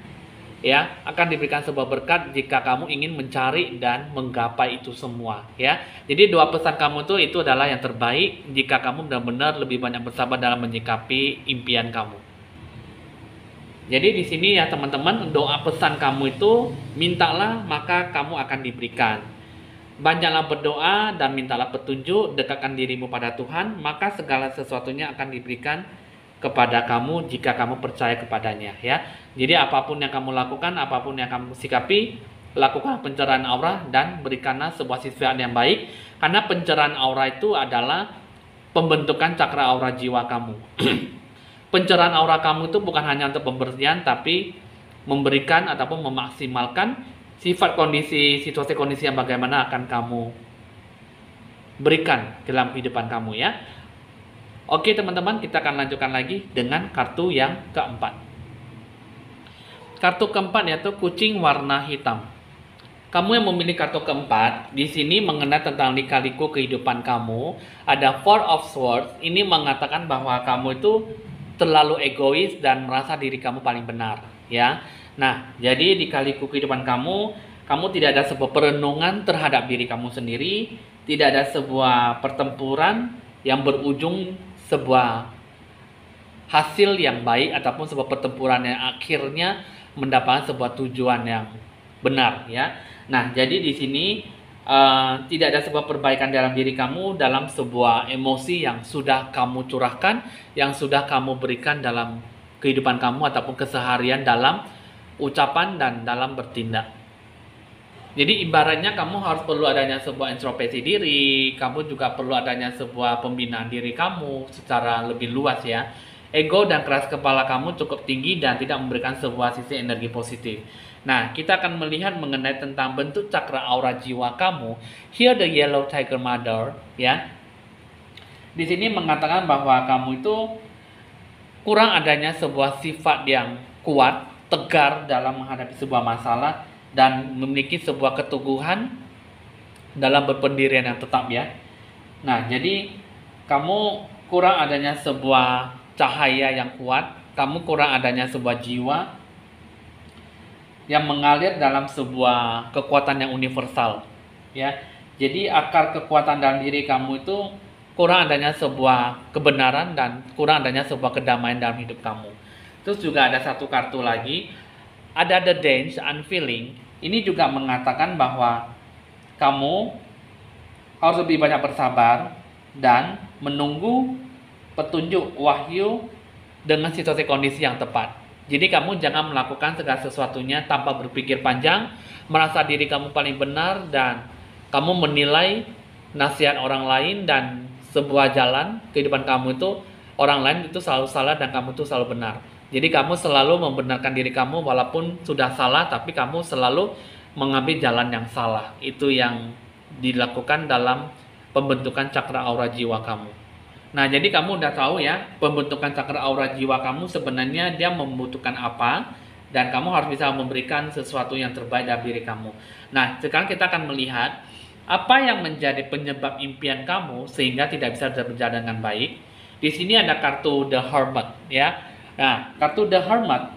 ya, akan diberikan sebuah berkat jika kamu ingin mencari dan menggapai itu semua ya. Jadi 2 pesan kamu itu adalah yang terbaik jika kamu benar-benar lebih banyak bersabar dalam menyikapi impian kamu. Jadi di sini ya teman-teman, doa pesan kamu itu mintalah maka kamu akan diberikan. Banyaklah berdoa dan mintalah petunjuk, dekatkan dirimu pada Tuhan, maka segala sesuatunya akan diberikan kepada kamu jika kamu percaya kepadanya ya. Jadi apapun yang kamu lakukan, apapun yang kamu sikapi, lakukan pencerahan aura dan berikanlah sebuah sifat yang baik, karena pencerahan aura itu adalah pembentukan cakra aura jiwa kamu. Pencerahan aura kamu itu bukan hanya untuk pembersihan, tapi memberikan ataupun memaksimalkan sifat kondisi, situasi kondisi yang bagaimana akan kamu berikan dalam kehidupan kamu ya. Oke teman-teman, kita akan lanjutkan lagi dengan kartu yang keempat. Kartu keempat yaitu kucing warna hitam. Kamu yang memilih kartu keempat, di sini mengenai tentang lika-liku kehidupan kamu. Ada Four of Swords, ini mengatakan bahwa kamu itu terlalu egois dan merasa diri kamu paling benar ya. Nah, jadi di kaliku kehidupan kamu tidak ada sebuah perenungan terhadap diri kamu sendiri, tidak ada sebuah pertempuran yang berujung sebuah hasil yang baik ataupun sebuah pertempuran yang akhirnya mendapatkan sebuah tujuan yang benar ya. Nah, jadi di sini tidak ada sebuah perbaikan dalam diri kamu dalam sebuah emosi yang sudah kamu curahkan, yang sudah kamu berikan dalam kehidupan kamu ataupun keseharian dalam ucapan dan dalam bertindak. Jadi ibaratnya kamu harus perlu adanya sebuah introspeksi diri, kamu juga perlu adanya sebuah pembinaan diri kamu secara lebih luas ya. Ego dan keras kepala kamu cukup tinggi dan tidak memberikan sebuah sisi energi positif. Nah, kita akan melihat mengenai tentang bentuk cakra aura jiwa kamu. Here the yellow tiger mother, ya. Di sini mengatakan bahwa kamu itu kurang adanya sebuah sifat yang kuat, tegar dalam menghadapi sebuah masalah dan memiliki sebuah keteguhan dalam berpendirian yang tetap, ya. Nah, jadi kamu kurang adanya sebuah cahaya yang kuat, kamu kurang adanya sebuah jiwa yang mengalir dalam sebuah kekuatan yang universal, ya. Jadi akar kekuatan dalam diri kamu itu kurang adanya sebuah kebenaran dan kurang adanya sebuah kedamaian dalam hidup kamu. Terus juga ada satu kartu lagi, ada the dance unfeeling. Ini juga mengatakan bahwa kamu harus lebih banyak bersabar dan menunggu petunjuk wahyu dengan situasi kondisi yang tepat. Jadi kamu jangan melakukan segala sesuatunya tanpa berpikir panjang, merasa diri kamu paling benar, dan kamu menilai nasihat orang lain dan sebuah jalan kehidupan kamu itu orang lain itu selalu salah dan kamu itu selalu benar. Jadi kamu selalu membenarkan diri kamu walaupun sudah salah, tapi kamu selalu mengambil jalan yang salah. Itu yang dilakukan dalam pembentukan cakra aura jiwa kamu. Nah, jadi kamu udah tahu ya, pembentukan cakra aura jiwa kamu sebenarnya dia membutuhkan apa, dan kamu harus bisa memberikan sesuatu yang terbaik dalam diri kamu. Nah, sekarang kita akan melihat apa yang menjadi penyebab impian kamu sehingga tidak bisa berjalan dengan baik. Di sini ada kartu The Hermit, ya. Nah, kartu The Hermit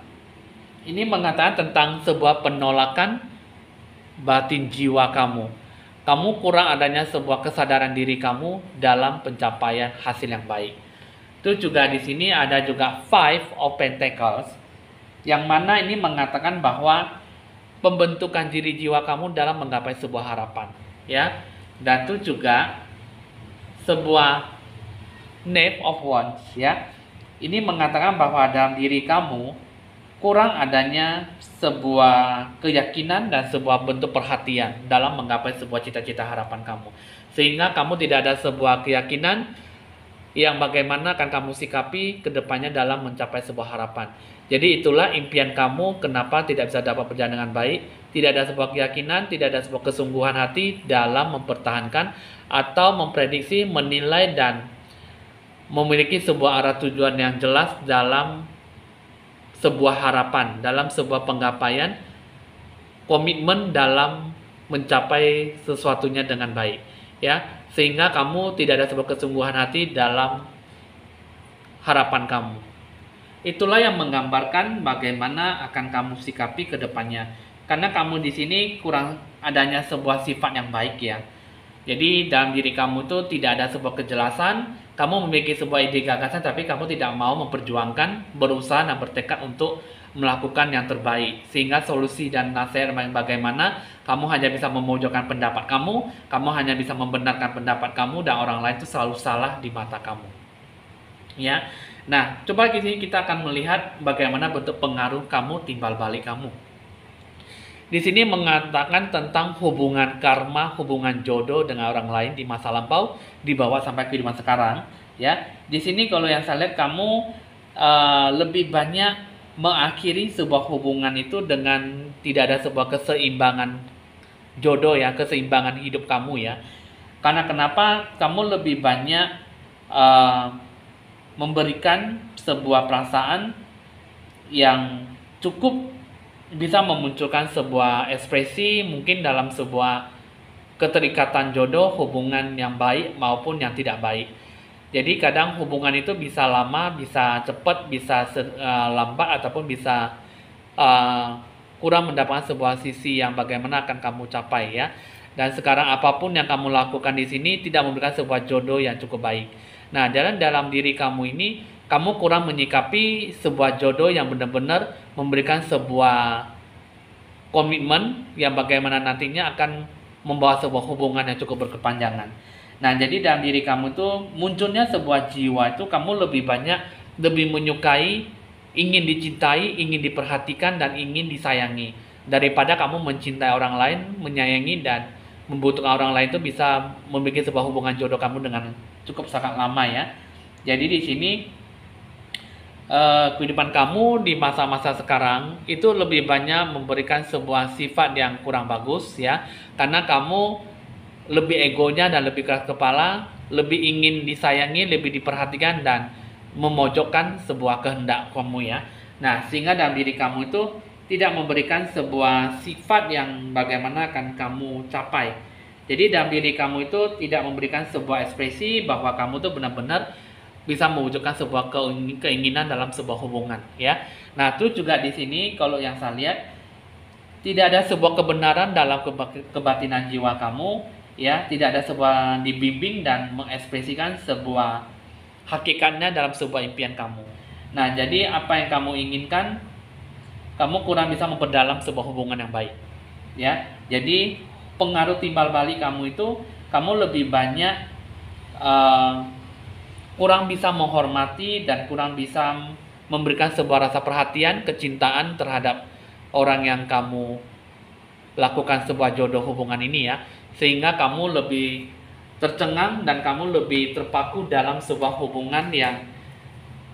ini mengatakan tentang sebuah penolakan batin jiwa kamu. Kamu kurang adanya sebuah kesadaran diri kamu dalam pencapaian hasil yang baik. Itu juga di sini ada juga Five of Pentacles, yang mana ini mengatakan bahwa pembentukan diri jiwa kamu dalam menggapai sebuah harapan, ya. Dan itu juga sebuah Knave of Wands, ya. Ini mengatakan bahwa dalam diri kamu kurang adanya sebuah keyakinan dan sebuah bentuk perhatian dalam menggapai sebuah cita-cita harapan kamu. Sehingga kamu tidak ada sebuah keyakinan yang bagaimana akan kamu sikapi ke depannya dalam mencapai sebuah harapan. Jadi itulah impian kamu kenapa tidak bisa dapat berjalan dengan baik. Tidak ada sebuah keyakinan, tidak ada sebuah kesungguhan hati dalam mempertahankan atau memprediksi, menilai, dan memiliki sebuah arah tujuan yang jelas dalam sebuah harapan, dalam sebuah penggapaian, komitmen dalam mencapai sesuatunya dengan baik, ya. Sehingga kamu tidak ada sebuah kesungguhan hati dalam harapan kamu. Itulah yang menggambarkan bagaimana akan kamu sikapi ke depannya. Karena kamu di sini kurang adanya sebuah sifat yang baik, ya. Jadi dalam diri kamu itu tidak ada sebuah kejelasan, kamu memiliki sebuah ide gagasan tapi kamu tidak mau memperjuangkan, berusaha dan bertekad untuk melakukan yang terbaik. Sehingga solusi dan nasihat bagaimana kamu hanya bisa memojokkan pendapat kamu hanya bisa membenarkan pendapat kamu, dan orang lain itu selalu salah di mata kamu. Ya. Nah, coba di sini kita akan melihat bagaimana bentuk pengaruh kamu, timbal balik kamu. Di sini mengatakan tentang hubungan karma, hubungan jodoh dengan orang lain di masa lampau, dibawa sampai kehidupan sekarang, ya. Di sini kalau yang saya lihat kamu lebih banyak mengakhiri sebuah hubungan itu dengan tidak ada sebuah keseimbangan jodoh, ya, keseimbangan hidup kamu, ya. Karena kenapa? Kamu lebih banyak memberikan sebuah perasaan yang cukup bisa memunculkan sebuah ekspresi mungkin dalam sebuah keterikatan jodoh, hubungan yang baik maupun yang tidak baik. Jadi kadang hubungan itu bisa lama, bisa cepat, bisa lambat, ataupun bisa kurang mendapatkan sebuah sisi yang bagaimana akan kamu capai, ya. Dan sekarang apapun yang kamu lakukan di sini tidak memberikan sebuah jodoh yang cukup baik. Nah, dalam diri kamu ini kamu kurang menyikapi sebuah jodoh yang benar-benar memberikan sebuah komitmen yang bagaimana nantinya akan membawa sebuah hubungan yang cukup berkepanjangan. Nah, jadi dalam diri kamu tuh munculnya sebuah jiwa itu kamu lebih menyukai, ingin dicintai, ingin diperhatikan, dan ingin disayangi daripada kamu mencintai orang lain, menyayangi dan membutuhkan orang lain itu bisa memiliki sebuah hubungan jodoh kamu dengan cukup sangat lama, ya. Jadi di sini kehidupan kamu di masa-masa sekarang itu lebih banyak memberikan sebuah sifat yang kurang bagus ya, karena kamu lebih egonya dan lebih keras kepala, lebih ingin disayangi, lebih diperhatikan dan memojokkan sebuah kehendak kamu ya. Nah, sehingga dalam diri kamu itu tidak memberikan sebuah sifat yang bagaimana akan kamu capai. Jadi dalam diri kamu itu tidak memberikan sebuah ekspresi bahwa kamu tuh benar-benar bisa mewujudkan sebuah keinginan dalam sebuah hubungan ya. Nah, itu juga di sini kalau yang saya lihat tidak ada sebuah kebenaran dalam kebatinan jiwa kamu ya, tidak ada sebuah dibimbing dan mengekspresikan sebuah hakikatnya dalam sebuah impian kamu. Nah, jadi apa yang kamu inginkan, kamu kurang bisa memperdalam sebuah hubungan yang baik ya. Jadi pengaruh timbal balik kamu itu, kamu lebih banyak kurang bisa menghormati dan kurang bisa memberikan sebuah rasa perhatian, kecintaan terhadap orang yang kamu lakukan sebuah jodoh hubungan ini ya, sehingga kamu lebih tercengang dan kamu lebih terpaku dalam sebuah hubungan yang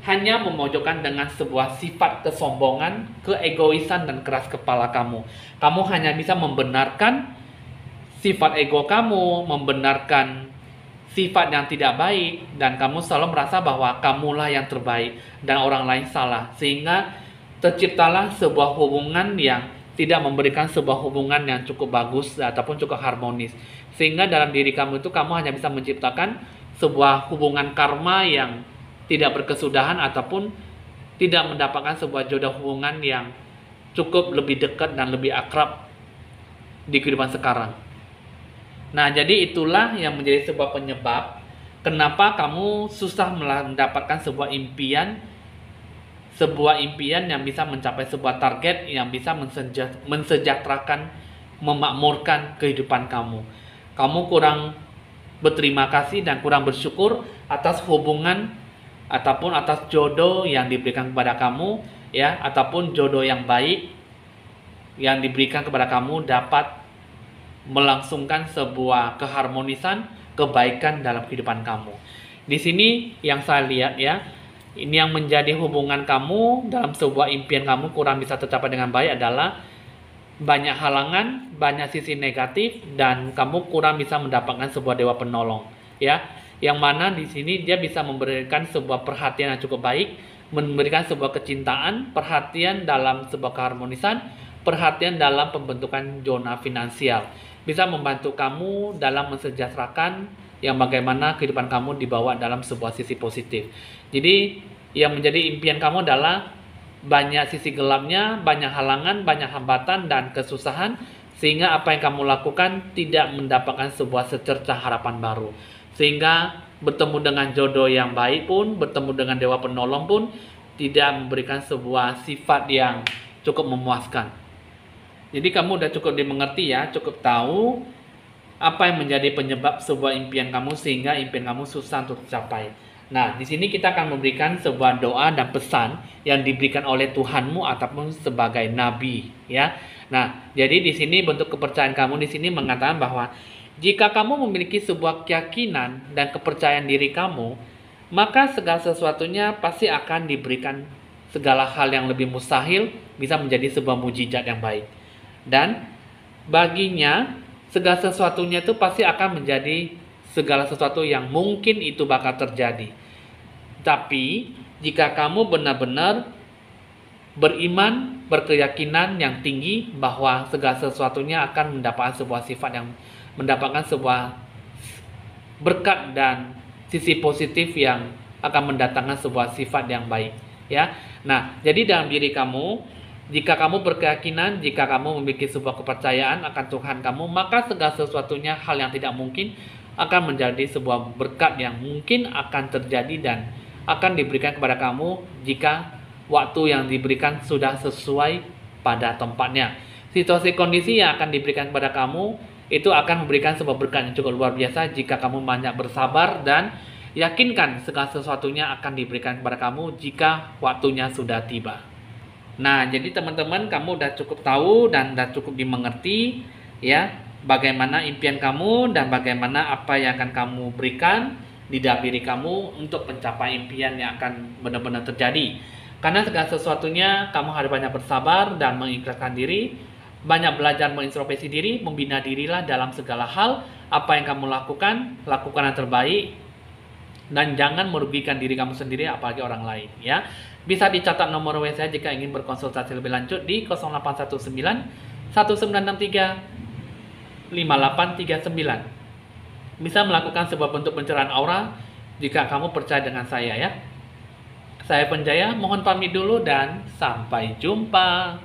hanya memojokkan dengan sebuah sifat kesombongan, keegoisan dan keras kepala kamu. Kamu hanya bisa membenarkan sifat ego kamu, membenarkan sifat yang tidak baik, dan kamu selalu merasa bahwa kamulah yang terbaik dan orang lain salah, sehingga terciptalah sebuah hubungan yang tidak memberikan sebuah hubungan yang cukup bagus ataupun cukup harmonis, sehingga dalam diri kamu itu kamu hanya bisa menciptakan sebuah hubungan karma yang tidak berkesudahan ataupun tidak mendapatkan sebuah jodoh hubungan yang cukup lebih dekat dan lebih akrab di kehidupan sekarang. Nah, jadi itulah yang menjadi sebuah penyebab kenapa kamu susah mendapatkan sebuah impian yang bisa mencapai sebuah target yang bisa mensejahterakan, memakmurkan kehidupan kamu. Kamu kurang berterima kasih dan kurang bersyukur atas hubungan ataupun atas jodoh yang diberikan kepada kamu ya, ataupun jodoh yang baik yang diberikan kepada kamu dapat melangsungkan sebuah keharmonisan, kebaikan dalam kehidupan kamu. Di sini yang saya lihat ya, ini yang menjadi hubungan kamu dalam sebuah impian kamu kurang bisa tercapai dengan baik adalah banyak halangan, banyak sisi negatif, dan kamu kurang bisa mendapatkan sebuah dewa penolong ya. Yang mana di sini dia bisa memberikan sebuah perhatian yang cukup baik, memberikan sebuah kecintaan, perhatian dalam sebuah keharmonisan, perhatian dalam pembentukan zona finansial, bisa membantu kamu dalam mensejahterakan yang bagaimana kehidupan kamu dibawa dalam sebuah sisi positif. Jadi yang menjadi impian kamu adalah banyak sisi gelapnya, banyak halangan, banyak hambatan dan kesusahan, sehingga apa yang kamu lakukan tidak mendapatkan sebuah secercah harapan baru. Sehingga bertemu dengan jodoh yang baik pun, bertemu dengan dewa penolong pun tidak memberikan sebuah sifat yang cukup memuaskan. Jadi kamu udah cukup dimengerti ya, cukup tahu apa yang menjadi penyebab sebuah impian kamu sehingga impian kamu susah untuk tercapai. Nah, di sini kita akan memberikan sebuah doa dan pesan yang diberikan oleh Tuhanmu ataupun sebagai nabi ya. Nah, jadi di sini bentuk kepercayaan kamu di sini mengatakan bahwa jika kamu memiliki sebuah keyakinan dan kepercayaan diri kamu, maka segala sesuatunya pasti akan diberikan, segala hal yang lebih mustahil bisa menjadi sebuah mujizat yang baik. Dan baginya segala sesuatunya itu pasti akan menjadi segala sesuatu yang mungkin itu bakal terjadi. Tapi jika kamu benar-benar beriman, berkeyakinan yang tinggi bahwa segala sesuatunya akan mendapatkan sebuah sifat yang mendapatkan sebuah berkat dan sisi positif yang akan mendatangkan sebuah sifat yang baik ya. Nah, jadi dalam diri kamu, jika kamu berkeyakinan, jika kamu memiliki sebuah kepercayaan akan Tuhan kamu, maka segala sesuatunya hal yang tidak mungkin akan menjadi sebuah berkat yang mungkin akan terjadi dan akan diberikan kepada kamu jika waktu yang diberikan sudah sesuai pada tempatnya. Situasi kondisi yang akan diberikan kepada kamu itu akan memberikan sebuah berkat yang cukup luar biasa jika kamu banyak bersabar dan yakinkan segala sesuatunya akan diberikan kepada kamu jika waktunya sudah tiba. Nah, jadi teman-teman, kamu udah cukup tahu dan udah cukup dimengerti ya bagaimana impian kamu dan bagaimana apa yang akan kamu berikan di dalam diri kamu untuk mencapai impian yang akan benar-benar terjadi. Karena segala sesuatunya kamu harus banyak bersabar dan mengikhlaskan diri, banyak belajar mengintrospeksi diri, membina dirilah dalam segala hal. Apa yang kamu lakukan, lakukan yang terbaik, dan jangan merugikan diri kamu sendiri apalagi orang lain ya. Bisa dicatat nomor WA saya jika ingin berkonsultasi lebih lanjut di 0819 1963 5839. Bisa melakukan sebuah bentuk pencerahan aura jika kamu percaya dengan saya ya. Saya Penjaya, mohon pamit dulu dan sampai jumpa.